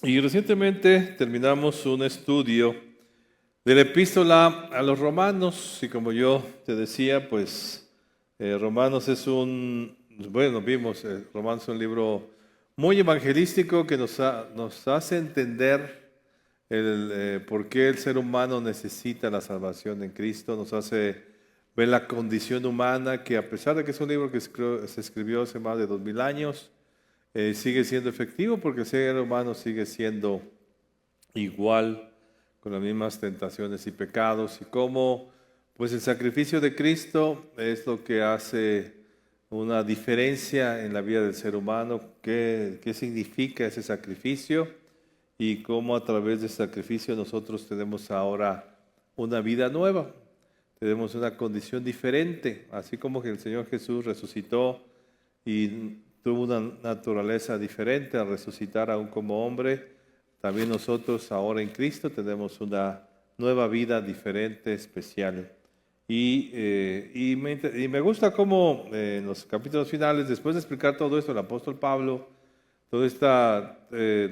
Y recientemente terminamos un estudio de la epístola a los romanos, y como yo te decía, pues Romanos es Romanos es un libro muy evangelístico que nos hace entender por qué el ser humano necesita la salvación en Cristo, nos hace ver la condición humana, que a pesar de que es un libro que se escribió hace más de 2000 años, sigue siendo efectivo porque el ser humano sigue siendo igual, con las mismas tentaciones y pecados, y cómo pues el sacrificio de Cristo es lo que hace una diferencia en la vida del ser humano, qué significa ese sacrificio y cómo a través de ese sacrificio nosotros tenemos ahora una vida nueva, tenemos una condición diferente, así como que el Señor Jesús resucitó y tuvo una naturaleza diferente al resucitar aún como hombre. También nosotros ahora en Cristo tenemos una nueva vida diferente, especial. Y me gusta cómo en los capítulos finales, después de explicar todo esto, el apóstol Pablo, toda esta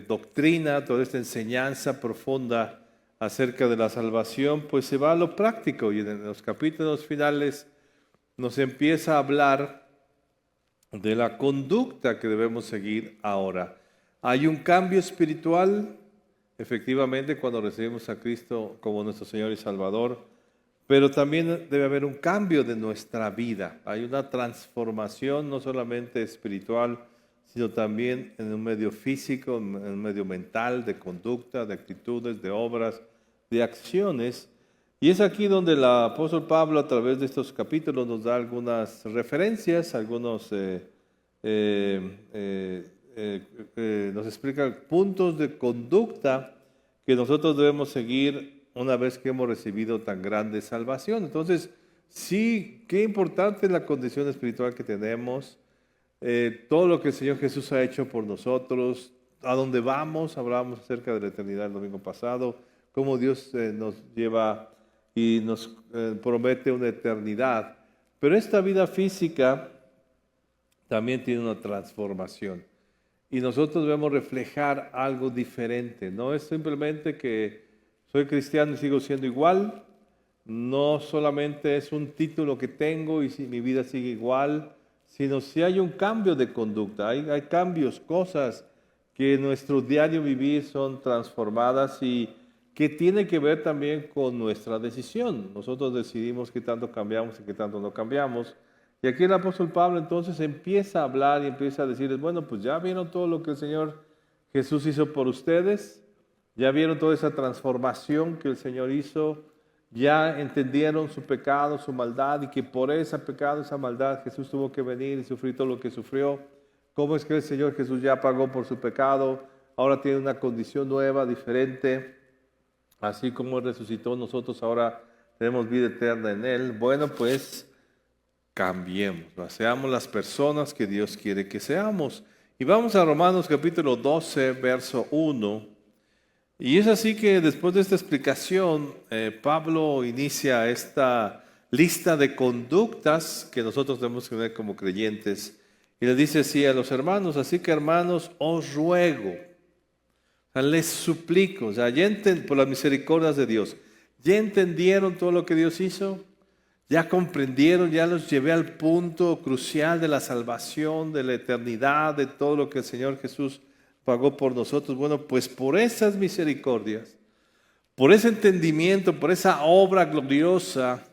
doctrina, toda esta enseñanza profunda acerca de la salvación, pues se va a lo práctico, y en los capítulos finales nos empieza a hablar de la conducta que debemos seguir ahora. Hay un cambio espiritual, efectivamente, cuando recibimos a Cristo como nuestro Señor y Salvador, pero también debe haber un cambio de nuestra vida. Hay una transformación no solamente espiritual, sino también en un medio físico, en un medio mental, de conducta, de actitudes, de obras, de acciones. Y es aquí donde el apóstol Pablo, a través de estos capítulos, nos da algunas referencias, nos explica puntos de conducta que nosotros debemos seguir una vez que hemos recibido tan grande salvación. Entonces, sí, qué importante es la condición espiritual que tenemos, todo lo que el Señor Jesús ha hecho por nosotros, a dónde vamos. Hablamos acerca de la eternidad el domingo pasado, cómo Dios nos lleva y nos promete una eternidad. Pero esta vida física también tiene una transformación. Y nosotros debemos reflejar algo diferente. No es simplemente que soy cristiano y sigo siendo igual. No solamente es un título que tengo y si mi vida sigue igual, sino si hay un cambio de conducta. Hay cambios, cosas que en nuestro diario vivir son transformadas y que tiene que ver también con nuestra decisión. Nosotros decidimos qué tanto cambiamos y qué tanto no cambiamos. Y aquí el apóstol Pablo entonces empieza a hablar y empieza a decirles, bueno, pues ya vieron todo lo que el Señor Jesús hizo por ustedes, ya vieron toda esa transformación que el Señor hizo, ya entendieron su pecado, su maldad, y que por ese pecado, esa maldad, Jesús tuvo que venir y sufrir todo lo que sufrió. ¿Cómo es que el Señor Jesús ya pagó por su pecado? Ahora tiene una condición nueva, diferente. Así como Él resucitó, nosotros ahora tenemos vida eterna en Él. Bueno, pues cambiemos, seamos las personas que Dios quiere que seamos. Y vamos a Romanos capítulo 12, verso 1. Y es así que después de esta explicación, Pablo inicia esta lista de conductas que nosotros debemos tener como creyentes. Y le dice así a los hermanos: así que hermanos, os ruego, les suplico, por las misericordias de Dios, ¿ya entendieron todo lo que Dios hizo? ¿Ya comprendieron? ¿Ya los llevé al punto crucial de la salvación, de la eternidad, de todo lo que el Señor Jesús pagó por nosotros? Bueno, pues por esas misericordias, por ese entendimiento, por esa obra gloriosa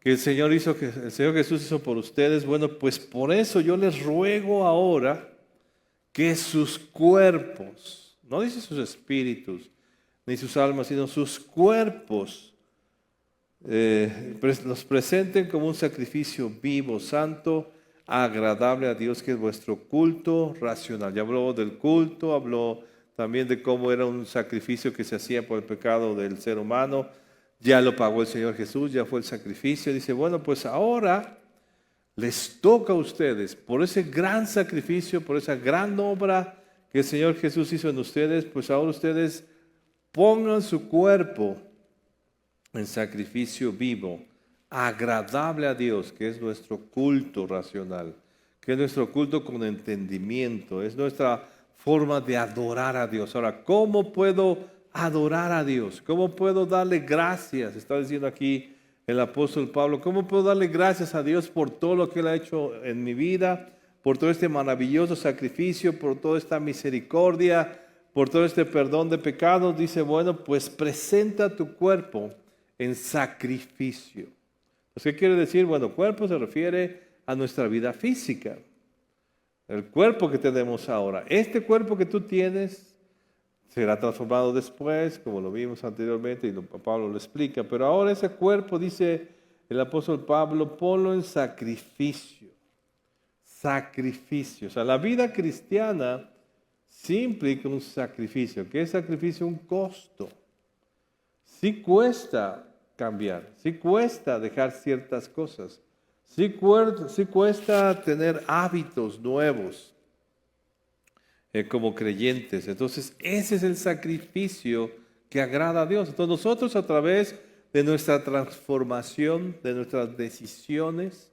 que el Señor Jesús hizo por ustedes, bueno, pues por eso yo les ruego ahora que sus cuerpos, no dice sus espíritus, ni sus almas, sino sus cuerpos, los presenten como un sacrificio vivo, santo, agradable a Dios, que es vuestro culto racional. Ya habló del culto, habló también de cómo era un sacrificio que se hacía por el pecado del ser humano. Ya lo pagó el Señor Jesús, ya fue el sacrificio. Dice, bueno, pues ahora les toca a ustedes, por ese gran sacrificio, por esa gran obra que el Señor Jesús hizo en ustedes, pues ahora ustedes pongan su cuerpo en sacrificio vivo, agradable a Dios, que es nuestro culto racional, que es nuestro culto con entendimiento, es nuestra forma de adorar a Dios. Ahora, ¿cómo puedo adorar a Dios? ¿Cómo puedo darle gracias? Está diciendo aquí el apóstol Pablo, ¿cómo puedo darle gracias a Dios por todo lo que Él ha hecho en mi vida, por todo este maravilloso sacrificio, por toda esta misericordia, por todo este perdón de pecados? Dice, bueno, pues presenta tu cuerpo en sacrificio. ¿Qué quiere decir? Bueno, cuerpo se refiere a nuestra vida física. El cuerpo que tenemos ahora. Este cuerpo que tú tienes será transformado después, como lo vimos anteriormente y Pablo lo explica. Pero ahora ese cuerpo, dice el apóstol Pablo, ponlo en sacrificio. Sacrificio. O sea, la vida cristiana sí implica un sacrificio. ¿Qué es sacrificio? Un costo. Sí cuesta cambiar, sí cuesta dejar ciertas cosas. Sí cuesta tener hábitos nuevos como creyentes. Entonces, ese es el sacrificio que agrada a Dios. Entonces, nosotros a través de nuestra transformación, de nuestras decisiones,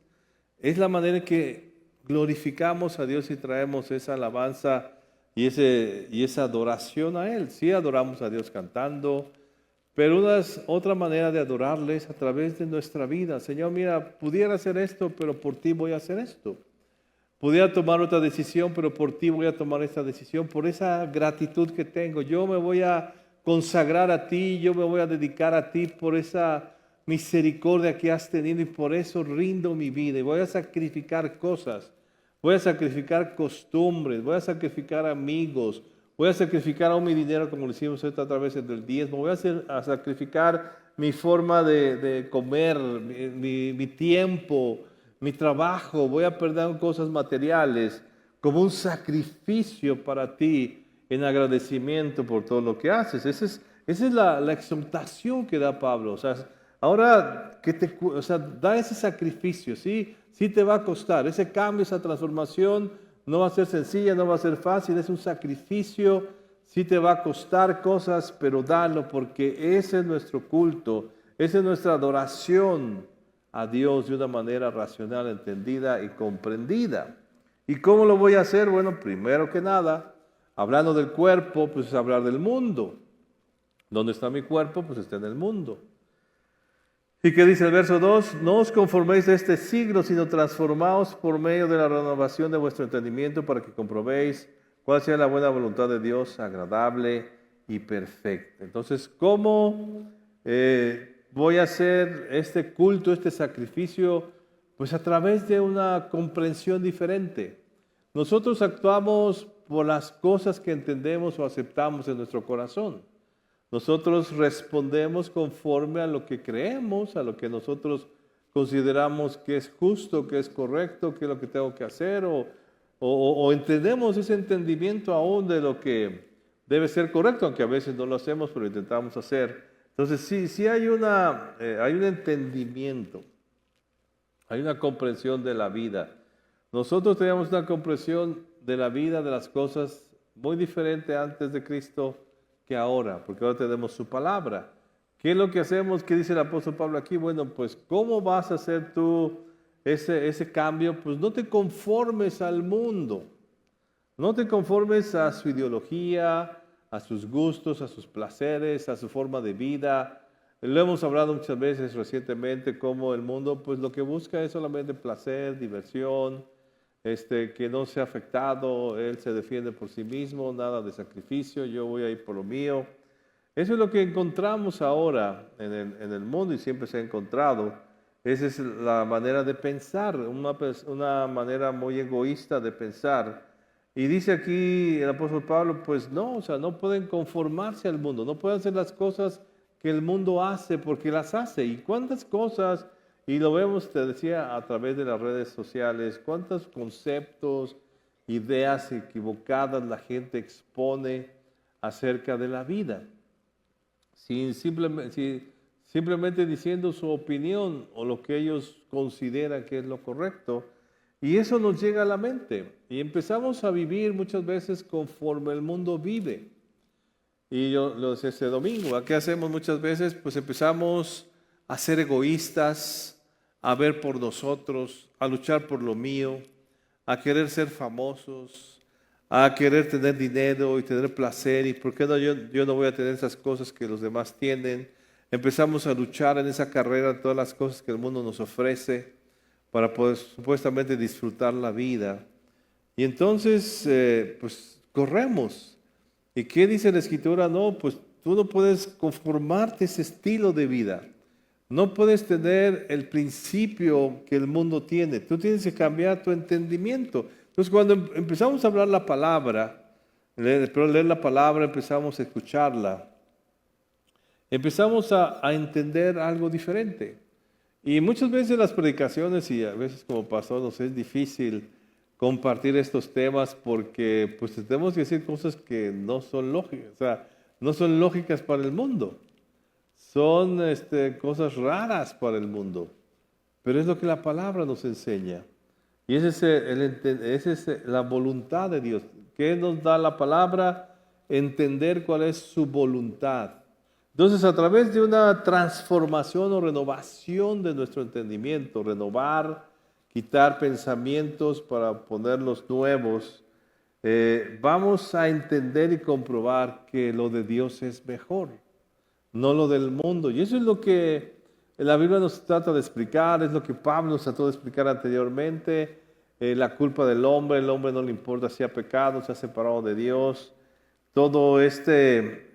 es la manera en que glorificamos a Dios y traemos esa alabanza y esa adoración a Él. Sí adoramos a Dios cantando, pero otra manera de adorarle es a través de nuestra vida. Señor, mira, pudiera hacer esto, pero por ti voy a hacer esto. Pudiera tomar otra decisión, pero por ti voy a tomar esta decisión. Por esa gratitud que tengo, yo me voy a consagrar a ti, yo me voy a dedicar a ti por esa misericordia que has tenido y por eso rindo mi vida. Y voy a sacrificar cosas, voy a sacrificar costumbres, voy a sacrificar amigos, voy a sacrificar aún mi dinero, como lo hicimos a través del diezmo. Voy a sacrificar mi forma de comer, mi tiempo, mi trabajo. Voy a perder cosas materiales como un sacrificio para ti en agradecimiento por todo lo que haces. Esa es la exhortación que da Pablo. O sea, ahora da ese sacrificio, ¿sí? Sí te va a costar. Ese cambio, esa transformación no va a ser sencilla, no va a ser fácil, es un sacrificio, sí te va a costar cosas, pero dalo porque ese es nuestro culto, esa es nuestra adoración a Dios de una manera racional, entendida y comprendida. ¿Y cómo lo voy a hacer? Bueno, primero que nada, hablando del cuerpo, pues es hablar del mundo. ¿Dónde está mi cuerpo? Pues está en el mundo. ¿Y qué dice el verso 2? No os conforméis a este siglo, sino transformaos por medio de la renovación de vuestro entendimiento para que comprobéis cuál sea la buena voluntad de Dios, agradable y perfecta. Entonces, ¿cómo voy a hacer este culto, este sacrificio? Pues a través de una comprensión diferente. Nosotros actuamos por las cosas que entendemos o aceptamos en nuestro corazón. Nosotros respondemos conforme a lo que creemos, a lo que nosotros consideramos que es justo, que es correcto, que es lo que tengo que hacer, o entendemos ese entendimiento aún de lo que debe ser correcto, aunque a veces no lo hacemos, pero intentamos hacer. Entonces sí hay un entendimiento, hay una comprensión de la vida. Nosotros teníamos una comprensión de la vida, de las cosas, muy diferente antes de Cristo que ahora, porque ahora tenemos su palabra. ¿Qué es lo que hacemos? ¿Qué dice el apóstol Pablo aquí? Bueno, pues ¿cómo vas a hacer tú ese cambio? Pues no te conformes al mundo, no te conformes a su ideología, a sus gustos, a sus placeres, a su forma de vida. Lo hemos hablado muchas veces recientemente, cómo el mundo pues lo que busca es solamente placer, diversión, que no sea afectado, él se defiende por sí mismo, nada de sacrificio, yo voy a ir por lo mío. Eso es lo que encontramos ahora en el mundo y siempre se ha encontrado. Esa es la manera de pensar, una manera muy egoísta de pensar. Y dice aquí el apóstol Pablo, pues no, o sea, no pueden conformarse al mundo, no pueden hacer las cosas que el mundo hace porque las hace. ¿Y cuántas cosas? Y lo vemos, te decía, a través de las redes sociales, cuántos conceptos, ideas equivocadas la gente expone acerca de la vida, simplemente diciendo su opinión o lo que ellos consideran que es lo correcto. Y eso nos llega a la mente y empezamos a vivir muchas veces conforme el mundo vive. Y yo lo decía este domingo, ¿qué hacemos muchas veces? Pues empezamos a ser egoístas, a ver por nosotros, a luchar por lo mío, a querer ser famosos, a querer tener dinero y tener placer, y por qué no yo no voy a tener esas cosas que los demás tienen. Empezamos a luchar en esa carrera de todas las cosas que el mundo nos ofrece para poder supuestamente disfrutar la vida. Y entonces, pues corremos. ¿Y qué dice la Escritura? No, pues tú no puedes conformarte a ese estilo de vida. No puedes tener el principio que el mundo tiene. Tú tienes que cambiar tu entendimiento. Entonces, cuando empezamos a hablar la palabra, leer la palabra, empezamos a escucharla, empezamos a entender algo diferente. Y muchas veces las predicaciones, y a veces como pastor nos es difícil compartir estos temas porque pues tenemos que decir cosas que no son lógicas, o sea, no son lógicas para el mundo. Son cosas raras para el mundo, pero es lo que la palabra nos enseña. Y esa es la voluntad de Dios. ¿Qué nos da la palabra? Entender cuál es su voluntad. Entonces, a través de una transformación o renovación de nuestro entendimiento, renovar, quitar pensamientos para ponerlos nuevos, vamos a entender y comprobar que lo de Dios es mejor, no lo del mundo. Y eso es lo que la Biblia nos trata de explicar, es lo que Pablo nos trató de explicar anteriormente. La culpa del hombre, el hombre no le importa si ha pecado, se ha separado de Dios. Todo este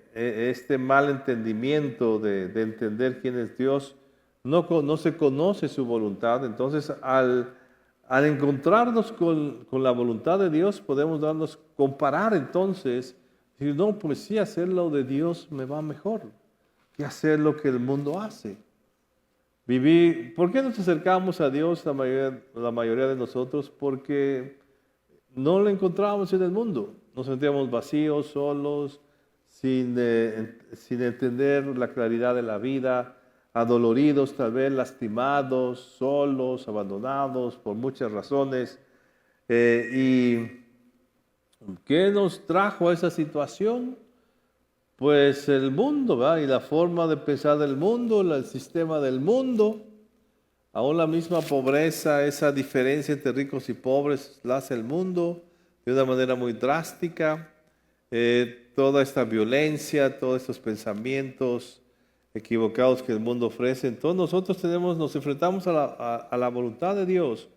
mal entendimiento de entender quién es Dios, no se conoce su voluntad. Entonces, al encontrarnos con la voluntad de Dios, podemos comparar entonces, decir, no, pues sí, hacer lo de Dios me va mejor que hacer lo que el mundo hace. ¿Por qué nos acercamos a Dios la mayoría de nosotros? Porque no lo encontrábamos en el mundo. Nos sentíamos vacíos, solos, sin entender la claridad de la vida, adoloridos, tal vez lastimados, solos, abandonados por muchas razones. ¿Y qué nos trajo a esa situación? Pues el mundo, ¿verdad? Y la forma de pensar del mundo, el sistema del mundo, aún la misma pobreza, esa diferencia entre ricos y pobres la hace el mundo de una manera muy drástica. Toda esta violencia, todos estos pensamientos equivocados que el mundo ofrece. Entonces nosotros nos enfrentamos a la voluntad de Dios,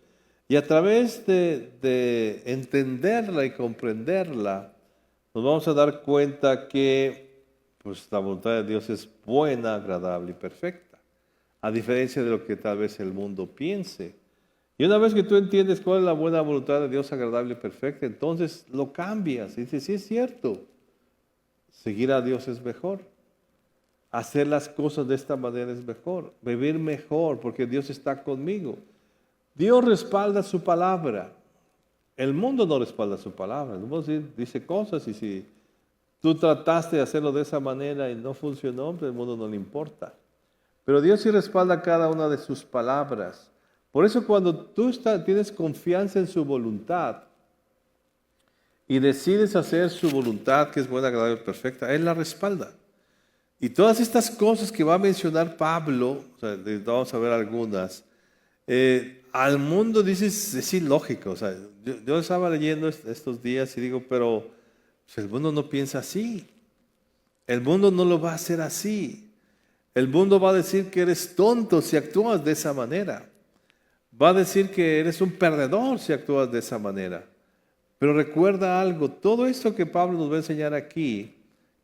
y a través de entenderla y comprenderla, nos vamos a dar cuenta que pues, la voluntad de Dios es buena, agradable y perfecta, a diferencia de lo que tal vez el mundo piense. Y una vez que tú entiendes cuál es la buena voluntad de Dios, agradable y perfecta, entonces lo cambias y dices, sí es cierto, seguir a Dios es mejor. Hacer las cosas de esta manera es mejor. Vivir mejor porque Dios está conmigo. Dios respalda su palabra. El mundo no respalda su palabra. El mundo dice cosas, y si tú trataste de hacerlo de esa manera y no funcionó, pues el mundo no le importa. Pero Dios sí respalda cada una de sus palabras. Por eso cuando tú tienes confianza en su voluntad y decides hacer su voluntad, que es buena, agradable y perfecta, Él la respalda. Y todas estas cosas que va a mencionar Pablo, o sea, vamos a ver algunas, al mundo dices, es ilógico. O sea, yo estaba leyendo estos días y digo, pero pues, el mundo no piensa así. El mundo no lo va a hacer así. El mundo va a decir que eres tonto si actúas de esa manera. Va a decir que eres un perdedor si actúas de esa manera. Pero recuerda algo, todo esto que Pablo nos va a enseñar aquí,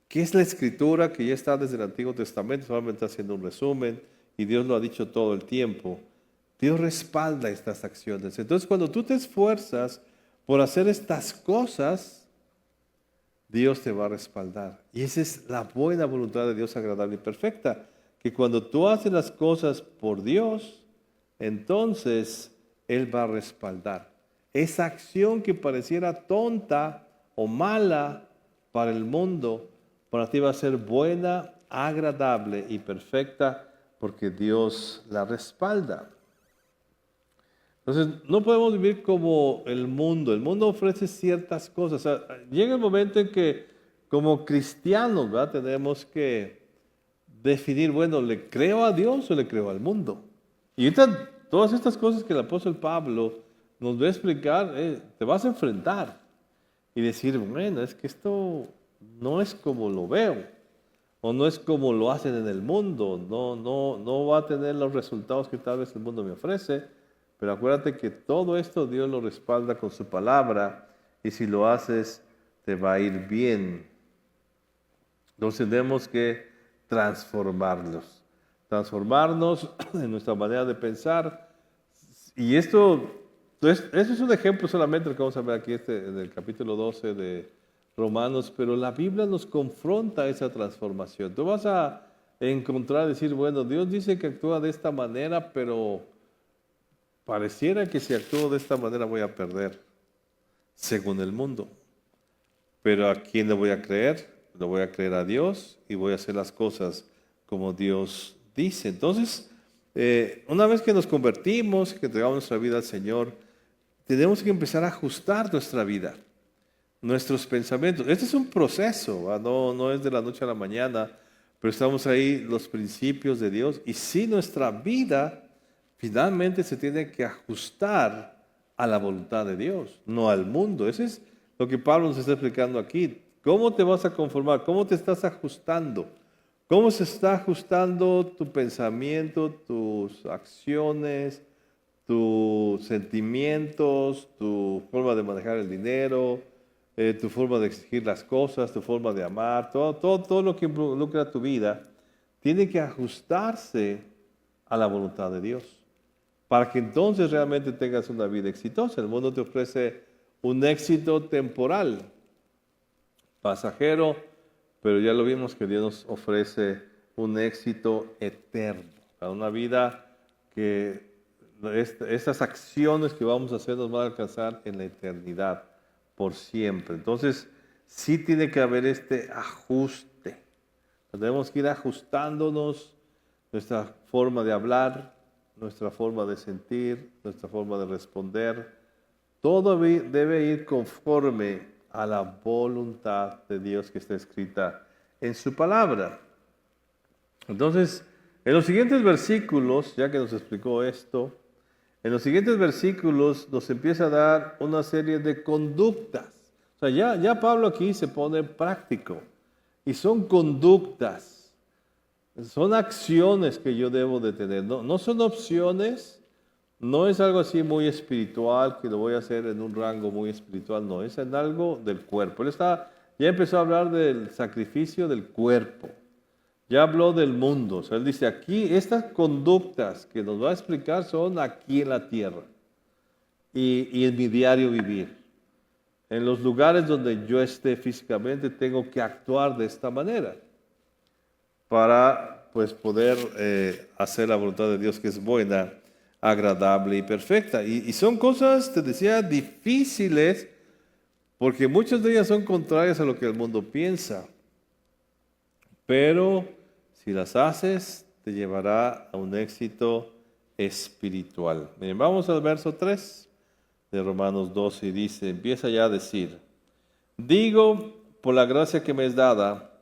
que es la Escritura, que ya está desde el Antiguo Testamento, solamente haciendo un resumen, y Dios lo ha dicho todo el tiempo. Dios respalda estas acciones. Entonces, cuando tú te esfuerzas por hacer estas cosas, Dios te va a respaldar. Y esa es la buena voluntad de Dios, agradable y perfecta. Que cuando tú haces las cosas por Dios, entonces Él va a respaldar. Esa acción que pareciera tonta o mala para el mundo, para ti va a ser buena, agradable y perfecta porque Dios la respalda. Entonces, no podemos vivir como el mundo. El mundo ofrece ciertas cosas. O sea, llega el momento en que como cristianos, ¿verdad?, tenemos que definir, bueno, ¿le creo a Dios o le creo al mundo? Y ahorita todas estas cosas que el apóstol Pablo nos va a explicar, te vas a enfrentar. y decir, bueno, es que esto no es como lo veo, o no es como lo hacen en el mundo, no va a tener los resultados que tal vez el mundo me ofrece, pero acuérdate que todo esto Dios lo respalda con su palabra, y si lo haces, te va a ir bien. Entonces tenemos que transformarnos en nuestra manera de pensar. Y eso es un ejemplo solamente lo que vamos a ver aquí en el capítulo 12 de Romanos, pero la Biblia nos confronta a esa transformación. Tú vas a encontrar, decir, bueno, Dios dice que actúa de esta manera, pero pareciera que si actúo de esta manera voy a perder, según el mundo. Pero ¿a quién le voy a creer? Le voy a creer a Dios y voy a hacer las cosas como Dios dice. Entonces, una vez que nos convertimos, que entregamos nuestra vida al Señor, tenemos que empezar a ajustar nuestra vida, nuestros pensamientos. Este es un proceso, ¿va? No es de la noche a la mañana, pero estamos ahí los principios de Dios. Y si nuestra vida finalmente se tiene que ajustar a la voluntad de Dios, no al mundo. Ese es lo que Pablo nos está explicando aquí. ¿Cómo te vas a conformar? ¿Cómo te estás ajustando? ¿Cómo se está ajustando tu pensamiento, tus acciones, tus sentimientos, tu forma de manejar el dinero, tu forma de exigir las cosas, tu forma de amar, todo lo que involucra tu vida, tiene que ajustarse a la voluntad de Dios, para que entonces realmente tengas una vida exitosa. El mundo te ofrece un éxito temporal, pasajero, pero ya lo vimos que Dios nos ofrece un éxito eterno, una vida que estas acciones que vamos a hacer nos van a alcanzar en la eternidad, por siempre. Entonces, sí tiene que haber este ajuste. Tenemos que ir ajustándonos nuestra forma de hablar, nuestra forma de sentir, nuestra forma de responder. Todo debe ir conforme a la voluntad de Dios que está escrita en su palabra. Entonces, en los siguientes versículos, ya que nos explicó esto, en los siguientes versículos nos empieza a dar una serie de conductas. O sea, ya Pablo aquí se pone práctico. Y son conductas, son acciones que yo debo de tener. No son opciones, no es algo así muy espiritual, que lo voy a hacer en un rango muy espiritual, no, es en algo del cuerpo. Ya empezó a hablar del sacrificio del cuerpo. Ya habló del mundo. O sea, él dice aquí, estas conductas que nos va a explicar son aquí en la tierra y en mi diario vivir. En los lugares donde yo esté físicamente tengo que actuar de esta manera para pues poder hacer la voluntad de Dios, que es buena, agradable y perfecta. Y son cosas, te decía, difíciles, porque muchas de ellas son contrarias a lo que el mundo piensa. Pero si las haces, te llevará a un éxito espiritual. Miren, vamos al verso 3 de Romanos 12 y dice, empieza ya a decir, digo, por la gracia que me es dada,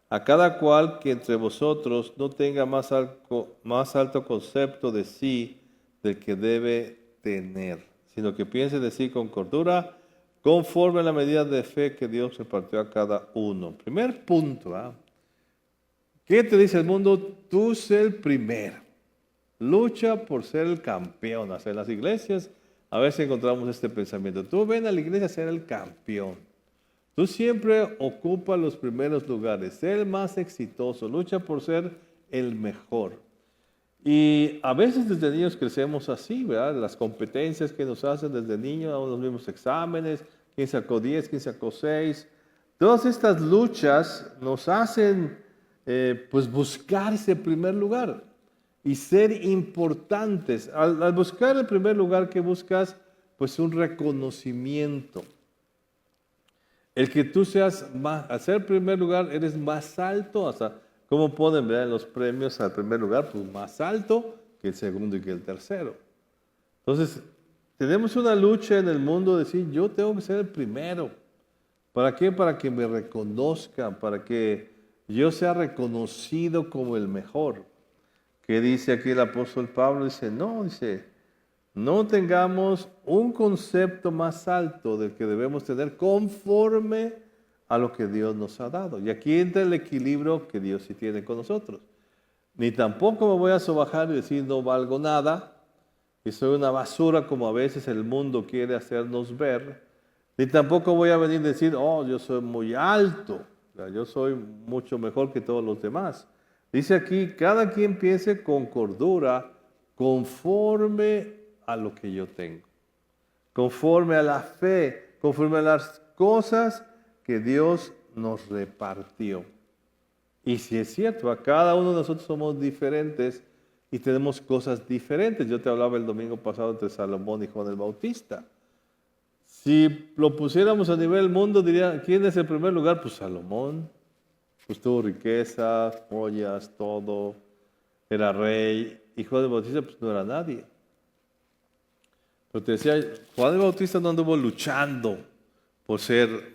a cada cual que entre vosotros no tenga más alto concepto de sí del que debe tener, sino que piense de sí con cordura, conforme a la medida de fe que Dios repartió a cada uno. Primer punto, ¿ah? ¿Qué te dice el mundo? Tú sé el primero. Lucha por ser el campeón. O sea, en las iglesias a veces encontramos este pensamiento. Tú ven a la iglesia a ser el campeón. Tú siempre ocupas los primeros lugares. Sé el más exitoso. Lucha por ser el mejor. Y a veces desde niños crecemos así, ¿verdad? Las competencias que nos hacen desde niños, a los mismos exámenes. ¿Quién sacó 10? ¿Quién sacó 6? Todas estas luchas nos hacen pues buscar ese primer lugar y ser importantes. Al buscar el primer lugar, que buscas? Pues un reconocimiento. El que tú seas más, al ser primer lugar, eres más alto, hasta como ponen, ¿verdad?, en los premios al primer lugar, pues más alto que el segundo y que el tercero. Entonces, tenemos una lucha en el mundo de decir, yo tengo que ser el primero. ¿Para qué? Para que me reconozcan, para que yo sea reconocido como el mejor. ¿Qué dice aquí el apóstol Pablo? Dice, no tengamos un concepto más alto del que debemos tener conforme a lo que Dios nos ha dado. Y aquí entra el equilibrio que Dios sí tiene con nosotros. Ni tampoco me voy a sobajar y decir no valgo nada, y soy una basura como a veces el mundo quiere hacernos ver. Ni tampoco voy a venir a decir, oh, yo soy muy alto, o sea, yo soy mucho mejor que todos los demás. Dice aquí, cada quien piense con cordura, conforme a lo que yo tengo, conforme a la fe, conforme a las cosas que Dios nos repartió. Y si es cierto, a cada uno de nosotros somos diferentes y tenemos cosas diferentes. Yo te hablaba el domingo pasado entre Salomón y Juan el Bautista. Si lo pusiéramos a nivel mundo, diría, ¿quién es el primer lugar? Pues Salomón. Pues tuvo riqueza, joyas, todo. Era rey. Y Juan el Bautista pues no era nadie. Pero te decía, Juan el Bautista no anduvo luchando por ser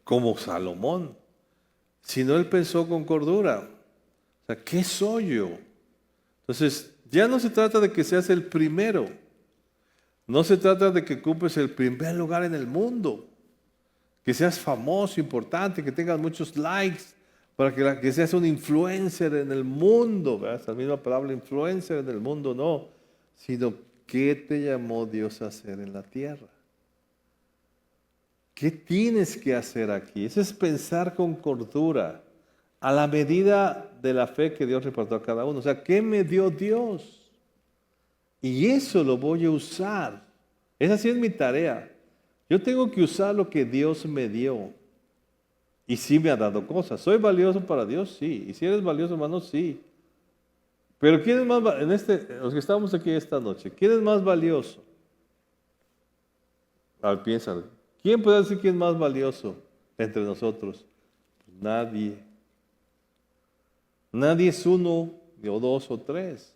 como Salomón, sino él pensó con cordura. O sea, ¿qué soy yo? Entonces, ya no se trata de que seas el primero. No se trata de que ocupes el primer lugar en el mundo. Que seas famoso, importante, que tengas muchos likes, para que seas un influencer en el mundo. ¿Verdad? Esa misma palabra, influencer en el mundo, no. Sino, ¿qué te llamó Dios a hacer en la tierra? ¿Qué tienes que hacer aquí? Eso es pensar con cordura, a la medida de la fe que Dios repartió a cada uno. O sea, ¿qué me dio Dios? Y eso lo voy a usar. Esa sí es mi tarea. Yo tengo que usar lo que Dios me dio. Y sí me ha dado cosas. ¿Soy valioso para Dios? Sí. Y si eres valioso, hermano, sí. Pero ¿quién es más los que estamos aquí esta noche, quién es más valioso? A ver, piénsalo. ¿Quién puede decir quién es más valioso entre nosotros? Nadie. Nadie es uno, o dos, o tres.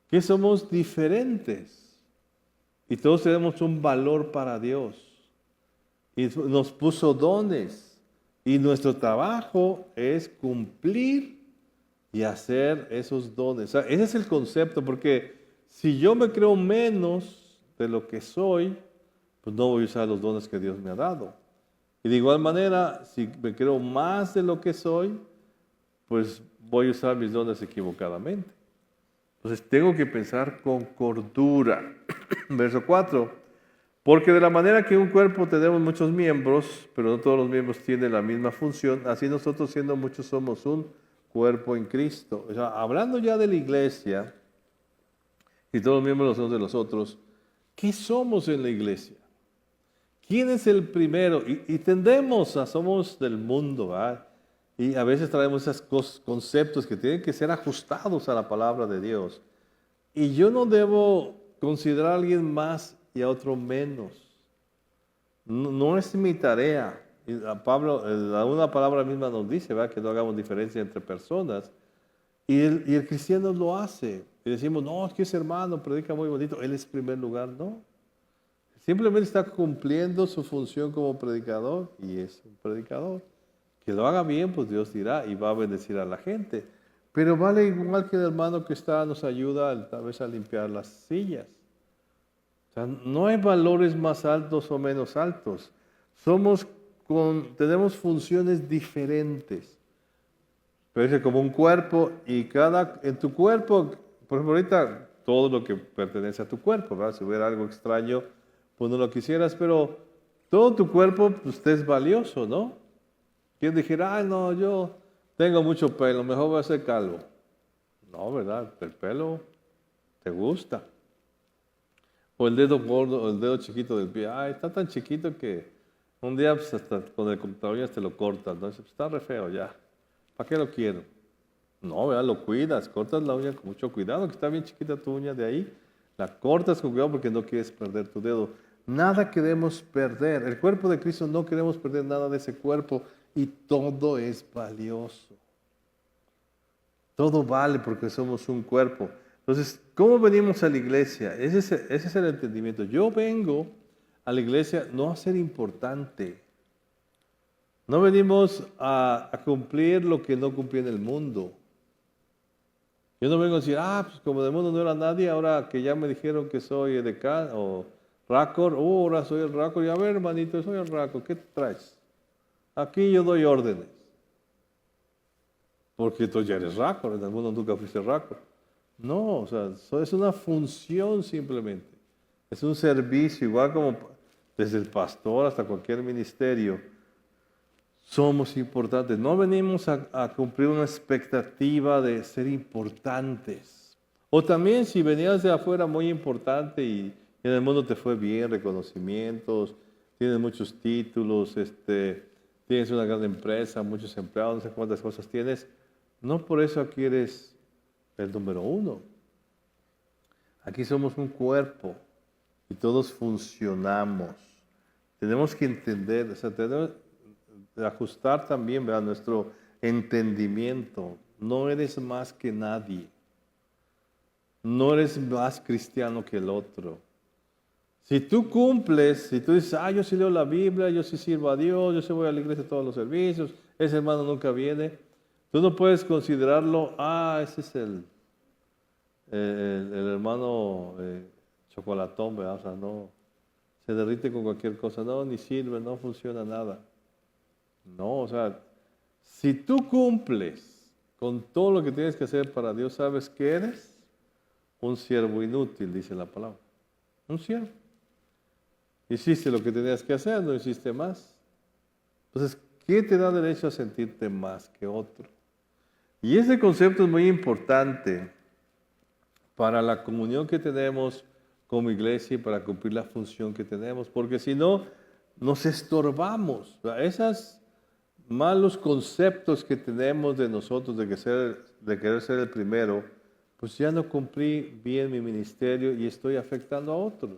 Que somos diferentes. Y todos tenemos un valor para Dios. Y nos puso dones. Y nuestro trabajo es cumplir y hacer esos dones. O sea, ese es el concepto, porque si yo me creo menos de lo que soy, pues no voy a usar los dones que Dios me ha dado. Y de igual manera, si me creo más de lo que soy, pues voy a usar mis dones equivocadamente. Entonces tengo que pensar con cordura. Verso 4. Porque de la manera que en un cuerpo tenemos muchos miembros, pero no todos los miembros tienen la misma función, así nosotros siendo muchos somos un cuerpo en Cristo. O sea, hablando ya de la iglesia, y todos los miembros los unos de los otros, ¿qué somos en la iglesia? ¿Quién es el primero? Y tendemos a somos del mundo, ¿verdad? Y a veces traemos esos conceptos que tienen que ser ajustados a la palabra de Dios. Y yo no debo considerar a alguien más y a otro menos. No es mi tarea. Y a Pablo, una palabra misma nos dice, ¿verdad? Que no hagamos diferencia entre personas. Y el cristiano lo hace. Y decimos, no, es que ese hermano predica muy bonito. Él es primer lugar, no. Simplemente está cumpliendo su función como predicador y es un predicador. Que lo haga bien, pues Dios dirá y va a bendecir a la gente. Pero vale igual que el hermano que nos ayuda tal vez a limpiar las sillas. O sea, no hay valores más altos o menos altos. Tenemos funciones diferentes. Pero es como un cuerpo y en tu cuerpo, por ejemplo, ahorita todo lo que pertenece a tu cuerpo, ¿verdad? Si hubiera algo extraño, pues no lo quisieras, pero todo tu cuerpo, pues te es valioso, ¿no? ¿Quién dijera, ay, no, yo tengo mucho pelo, mejor voy a ser calvo? No, ¿verdad? El pelo te gusta. O el dedo gordo, o el dedo chiquito del pie. Ay, está tan chiquito que un día pues, hasta con el cortaúñas te lo cortas, ¿no? Está re feo ya. ¿Para qué lo quiero? No, ¿verdad? Lo cuidas, cortas la uña con mucho cuidado, que está bien chiquita tu uña de ahí. La cortas con cuidado porque no quieres perder tu dedo. Nada queremos perder. El cuerpo de Cristo no queremos perder nada de ese cuerpo y todo es valioso. Todo vale porque somos un cuerpo. Entonces, ¿cómo venimos a la iglesia? Ese es el entendimiento. Yo vengo a la iglesia no a ser importante. No venimos a cumplir lo que no cumplí en el mundo. Yo no vengo a decir, pues como del mundo no era nadie, ahora que ya me dijeron que soy edecán o racor, ahora soy el racor. Y a ver, hermanito, soy el racor, ¿qué traes? Aquí yo doy órdenes. Porque tú ya eres racor, en el mundo nunca fuiste racor. No, o sea, es una función simplemente. Es un servicio, igual como desde el pastor hasta cualquier ministerio. Somos importantes. No venimos a cumplir una expectativa de ser importantes. O también si venías de afuera muy importante y en el mundo te fue bien, reconocimientos, tienes muchos títulos, tienes una gran empresa, muchos empleados, no sé cuántas cosas tienes. No por eso aquí eres el número uno. Aquí somos un cuerpo y todos funcionamos. Tenemos que entender, o sea, tenemos que ajustar también, ¿verdad?, nuestro entendimiento. No eres más que nadie. No eres más cristiano que el otro. Si tú cumples, si tú dices, yo sí leo la Biblia, yo sí sirvo a Dios, yo sí voy a la iglesia todos los servicios, ese hermano nunca viene, tú no puedes considerarlo, ese es el hermano chocolatón, ¿verdad? O sea, no, se derrite con cualquier cosa, no, ni sirve, no funciona nada. No, o sea, si tú cumples con todo lo que tienes que hacer para Dios, ¿sabes qué eres? Un siervo inútil, dice la palabra. Un siervo. Hiciste lo que tenías que hacer, no hiciste más. Entonces, ¿qué te da derecho a sentirte más que otro? Y ese concepto es muy importante para la comunión que tenemos como iglesia y para cumplir la función que tenemos, porque si no, nos estorbamos. Esos malos conceptos que tenemos de nosotros, de querer ser el primero, pues ya no cumplí bien mi ministerio y estoy afectando a otros.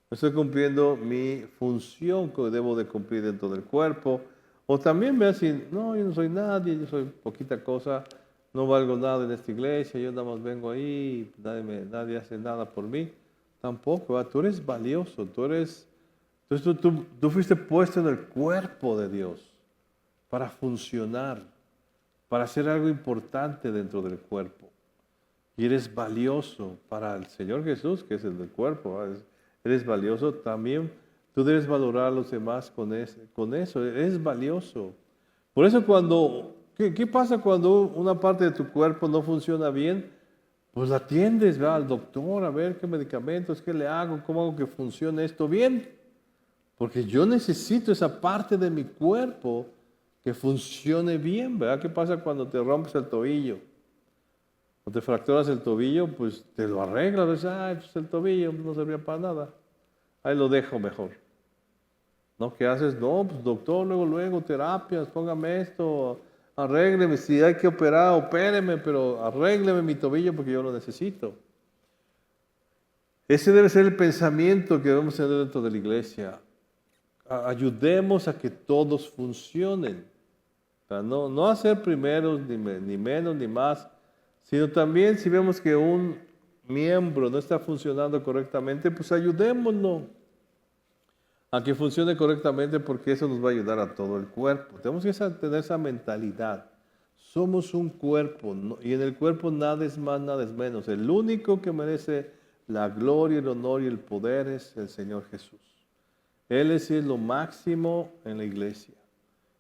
No estoy cumpliendo mi función que debo de cumplir dentro del cuerpo. O también me hacen, no, yo no soy nadie, yo soy poquita cosa, no valgo nada en esta iglesia, yo nada más vengo ahí, nadie hace nada por mí. Tampoco, ¿verdad? Tú eres valioso, entonces tú fuiste puesto en el cuerpo de Dios para funcionar, para hacer algo importante dentro del cuerpo. Y eres valioso para el Señor Jesús, que es el del cuerpo, ¿verdad? Eres valioso, también tú debes valorar a los demás con eso, eres valioso. Por eso ¿qué pasa cuando una parte de tu cuerpo no funciona bien? Pues la atiendes, ¿verdad?, al doctor, a ver qué medicamentos, qué le hago, cómo hago que funcione esto bien. Porque yo necesito esa parte de mi cuerpo que funcione bien, ¿verdad? ¿Qué pasa cuando te rompes el tobillo? O te fracturas el tobillo, pues te lo arreglas, pues el tobillo no servía para nada. Ahí lo dejo mejor. ¿No? ¿Qué haces? No, pues doctor, luego, terapias, póngame esto, arrégleme. Si hay que operar, opéreme, pero arrégleme mi tobillo porque yo lo necesito. Ese debe ser el pensamiento que debemos tener dentro de la iglesia. Ayudemos a que todos funcionen. O sea, no hacer primeros, ni menos, ni más, sino también si vemos que un miembro no está funcionando correctamente, pues ayudémoslo a que funcione correctamente porque eso nos va a ayudar a todo el cuerpo. Tenemos que tener esa mentalidad. Somos un cuerpo y en el cuerpo nada es más, nada es menos. El único que merece la gloria, el honor y el poder es el Señor Jesús. Él es lo máximo en la iglesia.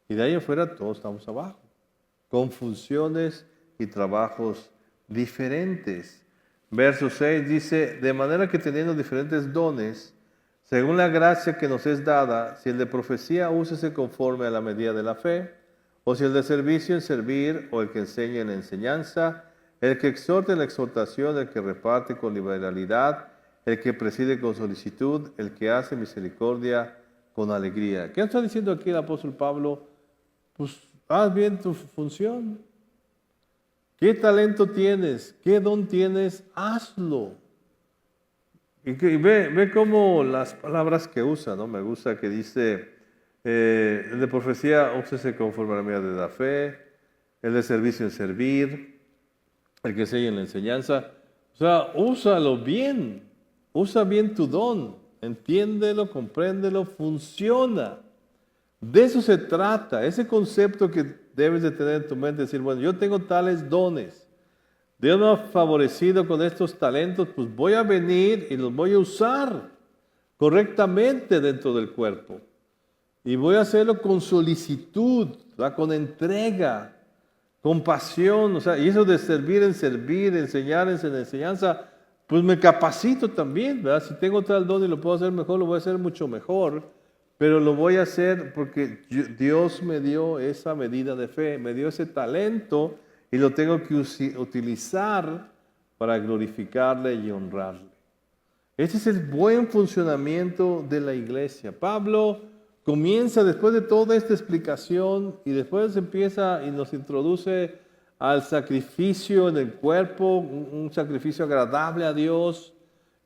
Y de ahí afuera todos estamos abajo, con funciones y trabajos diferentes. Verso 6 dice, de manera que teniendo diferentes dones, según la gracia que nos es dada, si el de profecía úsese conforme a la medida de la fe, o si el de servicio en servir, o el que enseña en la enseñanza, el que exhorta en la exhortación, el que reparte con liberalidad, el que preside con solicitud, el que hace misericordia con alegría. ¿Qué está diciendo aquí el apóstol Pablo? Pues haz bien tu función. ¿Qué talento tienes? ¿Qué don tienes? Hazlo. Y ve cómo las palabras que usa, ¿no? Me gusta que dice, el de profecía, úsese conforme a la medida de la fe, el de servicio en servir, el que enseña en la enseñanza. O sea, úsalo bien, usa bien tu don, entiéndelo, compréndelo, funciona. De eso se trata, ese concepto que debes de tener en tu mente, decir, bueno, yo tengo tales dones, Dios me ha favorecido con estos talentos, pues voy a venir y los voy a usar correctamente dentro del cuerpo. Y voy a hacerlo con solicitud, ¿verdad? Con entrega, con pasión. O sea, y eso de servir en servir, enseñar en enseñanza, pues me capacito también, ¿verdad? Si tengo tal don y lo puedo hacer mejor, lo voy a hacer mucho mejor. Pero lo voy a hacer porque Dios me dio esa medida de fe, me dio ese talento y lo tengo que utilizar para glorificarle y honrarle. Ese es el buen funcionamiento de la iglesia. Pablo comienza después de toda esta explicación y después empieza y nos introduce al sacrificio en el cuerpo, un sacrificio agradable a Dios,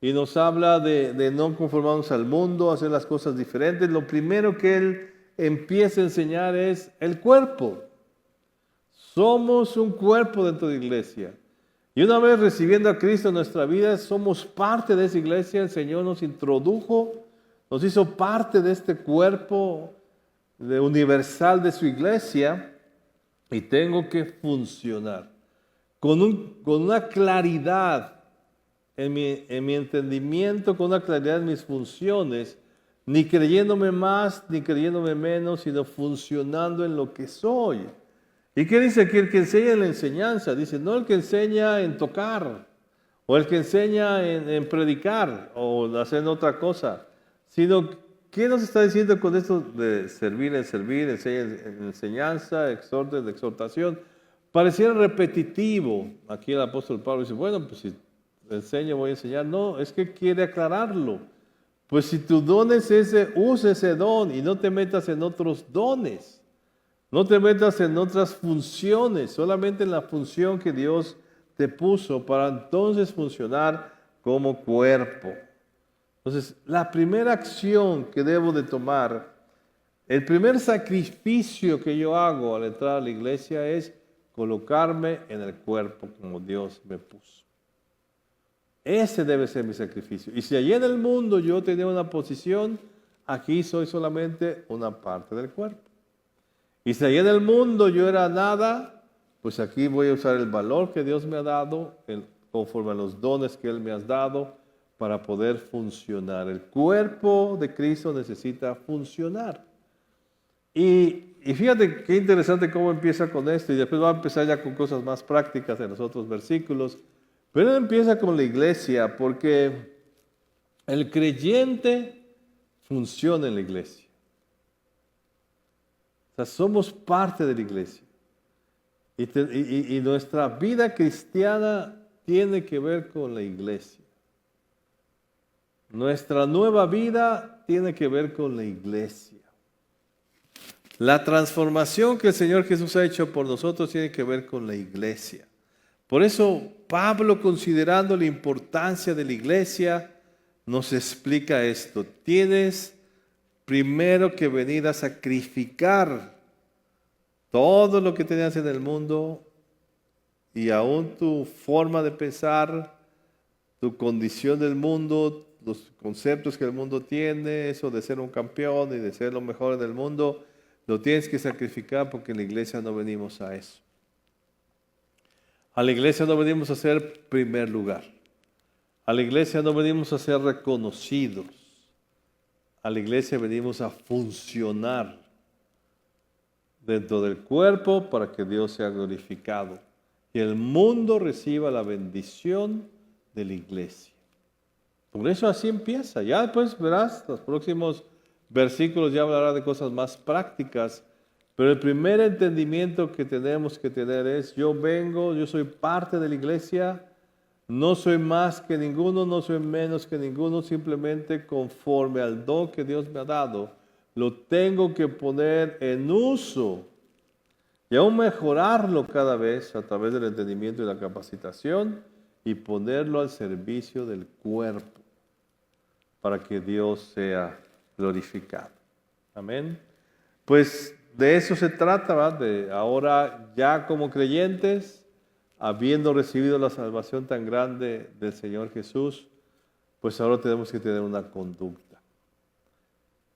y nos habla de no conformarnos al mundo, hacer las cosas diferentes. Lo primero que él empieza a enseñar es el cuerpo. Somos un cuerpo dentro de la iglesia. Y una vez recibiendo a Cristo en nuestra vida, somos parte de esa iglesia. El Señor nos introdujo, nos hizo parte de este cuerpo universal de su iglesia y tengo que funcionar con una claridad en mi entendimiento, con una claridad en mis funciones, ni creyéndome más ni creyéndome menos, sino funcionando en lo que soy. ¿Y qué dice aquí? El que enseña en la enseñanza. Dice, no el que enseña en tocar, o el que enseña en predicar, o hacer otra cosa, sino, ¿qué nos está diciendo con esto de servir en servir, enseña en enseñanza, exhorta en exhortación? Pareciera repetitivo. Aquí el apóstol Pablo dice, bueno, pues si enseño, voy a enseñar. No, es que quiere aclararlo. Pues si tu don es ese, usa ese don y no te metas en otros dones. No te metas en otras funciones, solamente en la función que Dios te puso para entonces funcionar como cuerpo. Entonces, la primera acción que debo de tomar, el primer sacrificio que yo hago al entrar a la iglesia es colocarme en el cuerpo como Dios me puso. Ese debe ser mi sacrificio. Y si allí en el mundo yo tenía una posición, aquí soy solamente una parte del cuerpo. Y si allí en el mundo yo era nada, pues aquí voy a usar el valor que Dios me ha dado, conforme a los dones que Él me ha dado, para poder funcionar. El cuerpo de Cristo necesita funcionar. Y fíjate qué interesante cómo empieza con esto, y después va a empezar ya con cosas más prácticas en los otros versículos. Pero él empieza con la iglesia, porque el creyente funciona en la iglesia. O sea, somos parte de la iglesia. Y nuestra vida cristiana tiene que ver con la iglesia. Nuestra nueva vida tiene que ver con la iglesia. La transformación que el Señor Jesús ha hecho por nosotros tiene que ver con la iglesia. Por eso Pablo, considerando la importancia de la iglesia, nos explica esto. Tienes primero que venir a sacrificar todo lo que tenías en el mundo y aún tu forma de pensar, tu condición del mundo, los conceptos que el mundo tiene, eso de ser un campeón y de ser lo mejor en el mundo, lo tienes que sacrificar porque en la iglesia no venimos a eso. A la iglesia no venimos a ser primer lugar. A la iglesia no venimos a ser reconocidos. A la iglesia venimos a funcionar dentro del cuerpo para que Dios sea glorificado y el mundo reciba la bendición de la iglesia. Por eso así empieza. Ya después verás, los próximos versículos ya hablará de cosas más prácticas, pero el primer entendimiento que tenemos que tener es, yo soy parte de la iglesia, no soy más que ninguno, no soy menos que ninguno, simplemente conforme al don que Dios me ha dado, lo tengo que poner en uso y aún mejorarlo cada vez a través del entendimiento y la capacitación y ponerlo al servicio del cuerpo para que Dios sea glorificado. Amén. Pues de eso se trata, ¿verdad? De ahora ya como creyentes, habiendo recibido la salvación tan grande del Señor Jesús, pues ahora tenemos que tener una conducta.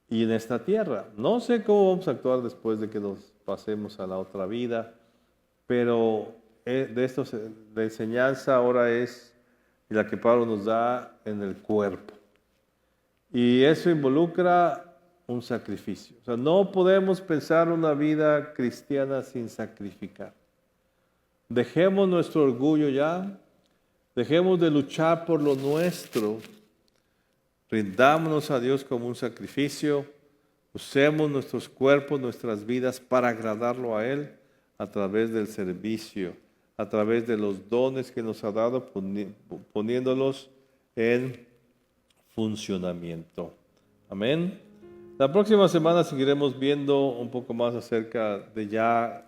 Y en esta tierra, no sé cómo vamos a actuar después de que nos pasemos a la otra vida, pero de esto, la enseñanza ahora es, y la que Pablo nos da, en el cuerpo. Y eso involucra un sacrificio. O sea, no podemos pensar una vida cristiana sin sacrificar. Dejemos nuestro orgullo ya, dejemos de luchar por lo nuestro, rindámonos a Dios como un sacrificio, usemos nuestros cuerpos, nuestras vidas para agradarlo a Él a través del servicio, a través de los dones que nos ha dado, poniéndolos en funcionamiento. Amén. La próxima semana seguiremos viendo un poco más acerca de ya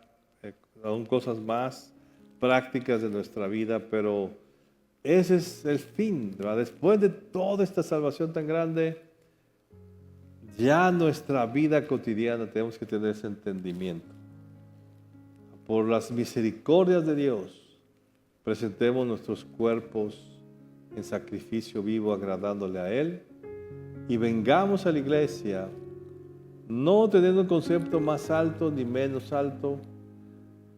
aún cosas más prácticas de nuestra vida, pero ese es el fin, ¿verdad? Después de toda esta salvación tan grande, ya nuestra vida cotidiana tenemos que tener ese entendimiento. Por las misericordias de Dios, presentemos nuestros cuerpos en sacrificio vivo, agradándole a Él, y vengamos a la iglesia, no teniendo un concepto más alto ni menos alto,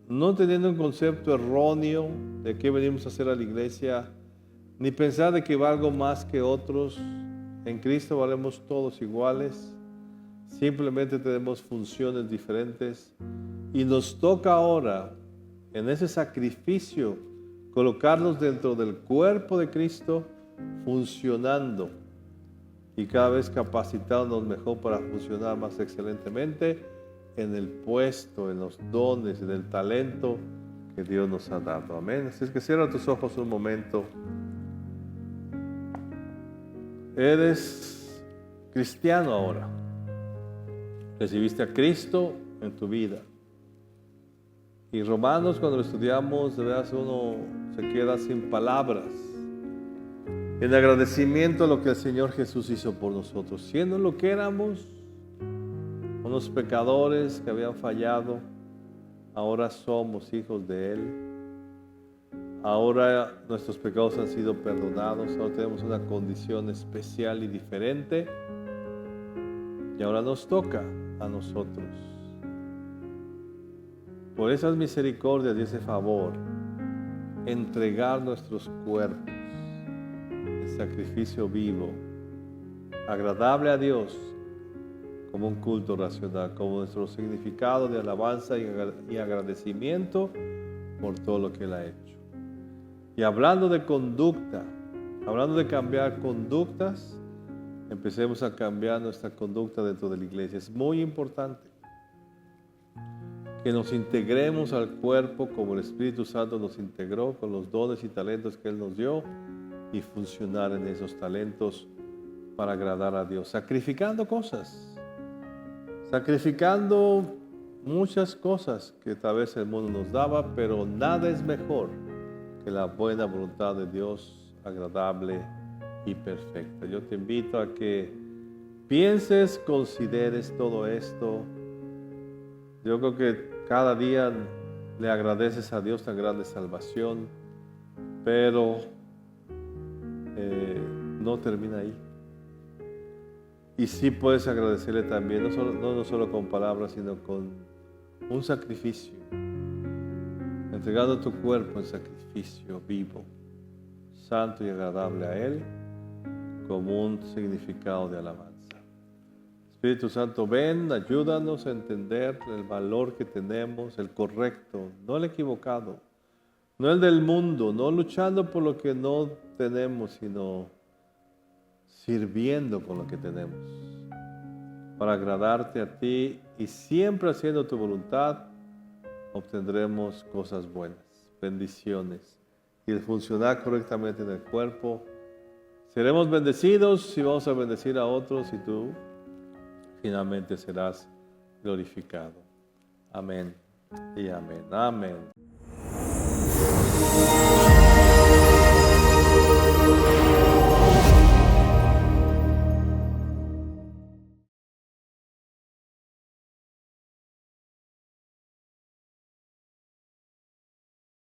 no teniendo un concepto erróneo de qué venimos a hacer a la iglesia, ni pensar de que valgo más que otros. En Cristo valemos todos iguales, simplemente tenemos funciones diferentes y nos toca ahora, en ese sacrificio, colocarnos dentro del cuerpo de Cristo, funcionando y cada vez capacitándonos mejor para funcionar más excelentemente en el puesto, en los dones, en el talento que Dios nos ha dado. Amén. Así es que cierra tus ojos un momento. Eres cristiano ahora. Recibiste a Cristo en tu vida. Y Romanos, cuando lo estudiamos, de verdad uno se queda sin palabras en agradecimiento a lo que el Señor Jesús hizo por nosotros. Siendo lo que éramos, unos pecadores que habían fallado, ahora somos hijos de Él. Ahora nuestros pecados han sido perdonados, ahora tenemos una condición especial y diferente. Y ahora nos toca a nosotros, por esas misericordias y ese favor, entregar nuestros cuerpos en sacrificio vivo, agradable a Dios, como un culto racional, como nuestro significado de alabanza y agradecimiento por todo lo que Él ha hecho. Y hablando de conducta, hablando de cambiar conductas, empecemos a cambiar nuestra conducta dentro de la iglesia. Es muy importante que nos integremos al cuerpo como el Espíritu Santo nos integró con los dones y talentos que Él nos dio y funcionar en esos talentos para agradar a Dios, sacrificando cosas, sacrificando muchas cosas que tal vez el mundo nos daba, pero nada es mejor que la buena voluntad de Dios, agradable y perfecta. Yo te invito a que pienses, consideres todo esto. Yo creo que cada día le agradeces a Dios tan grande salvación, pero no termina ahí. Y sí puedes agradecerle también, no solo con palabras, sino con un sacrificio, entregando tu cuerpo en sacrificio vivo, santo y agradable a Él, como un significado de alabanza. Espíritu Santo, ven, ayúdanos a entender el valor que tenemos, el correcto, no el equivocado, no el del mundo, no luchando por lo que no tenemos, sino sirviendo con lo que tenemos, para agradarte a ti, y siempre haciendo tu voluntad, obtendremos cosas buenas, bendiciones, y el funcionar correctamente en el cuerpo. Seremos bendecidos y vamos a bendecir a otros, y tú finalmente serás glorificado. Amén y amén. Amén.